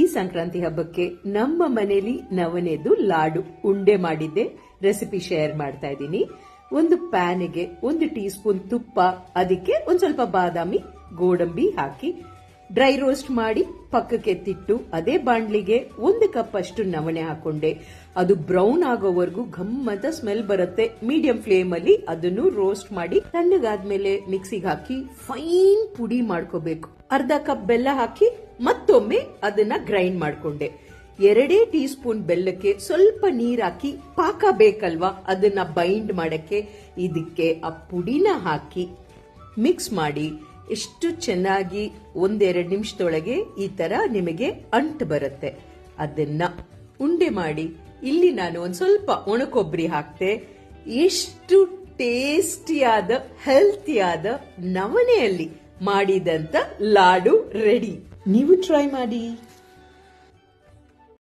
ಈ ಸಂಕ್ರಾಂತಿ ಹಬ್ಬಕ್ಕೆ ನಮ್ಮ ಮನೆಯಲ್ಲಿ ನವನೆದು ಲಾಡು ಉಂಡೆ ಮಾಡಿದ್ದೆ ರೆಸಿಪಿ ಶೇರ್ ಮಾಡ್ತಾ ಇದ್ದೀನಿ. ಒಂದು ಪ್ಯಾನಿಗೆ 1 ಟೀ ಸ್ಪೂನ್ ತುಪ್ಪ, ಅದಕ್ಕೆ ಒಂದ್ ಸ್ವಲ್ಪ ಬಾದಾಮಿ, ಗೋಡಂಬಿ ಹಾಕಿ ಡ್ರೈ ರೋಸ್ಟ್ ಮಾಡಿ ಪಕ್ಕಕ್ಕೆ ಎತ್ತಿಟ್ಟು, ಅದೇ ಬಾಣ್ಲಿಗೆ 1 ಕಪ್ ಅಷ್ಟು ನವಣೆ ಹಾಕೊಂಡೆ. ಅದು ಬ್ರೌನ್ ಆಗೋವರೆಗೂ ಘಮ್ಮಂತ ಸ್ಮೆಲ್ ಬರುತ್ತೆ. ಮೀಡಿಯಂ ಫ್ಲೇಮ್ ಅಲ್ಲಿ ಅದನ್ನು ರೋಸ್ಟ್ ಮಾಡಿ ತಣ್ಣಗಾದ್ಮೇಲೆ ಮಿಕ್ಸಿಗೆ ಹಾಕಿ ಫೈನ್ ಪುಡಿ ಮಾಡ್ಕೋಬೇಕು. ಅರ್ಧ ಕಪ್ ಬೆಲ್ಲ ಹಾಕಿ ಮತ್ತೊಮ್ಮೆ ಅದನ್ನ ಗ್ರೈಂಡ್ ಮಾಡ್ಕೊಂಡೆ. 2 ಟೀ ಸ್ಪೂನ್ ಬೆಲ್ಲಕ್ಕೆ ಸ್ವಲ್ಪ ನೀರ್ ಹಾಕಿ, ಪಾಕ ಬೇಕಲ್ವಾ ಅದನ್ನ ಬೈಂಡ್ ಮಾಡಕ್ಕೆ ಇದಕ್ಕೆ ಆ ಪುಡಿನ ಹಾಕಿ ಮಿಕ್ಸ್ ಮಾಡಿ ಎಷ್ಟು ಚೆನ್ನಾಗಿ 1-2 ನಿಮಿಷದೊಳಗೆ ಈ ತರ ನಿಮಗೆ ಅಂಟು ಬರುತ್ತೆ. ಅದನ್ನ ಉಂಡೆ ಮಾಡಿ ಇಲ್ಲಿ ನಾನು ಒಂದ್ ಸ್ವಲ್ಪ ಒಣಕೊಬ್ಬರಿ ಹಾಕ್ತೆ. ಎಷ್ಟು ಟೇಸ್ಟಿಯಾದ ಹೆಲ್ತಿಯಾದ ನವಣೆಯಲ್ಲಿ ಮಾಡಿದಂತ ಲಾಡು ರೆಡಿ. ನೀವು ಟ್ರೈ ಮಾಡಿ.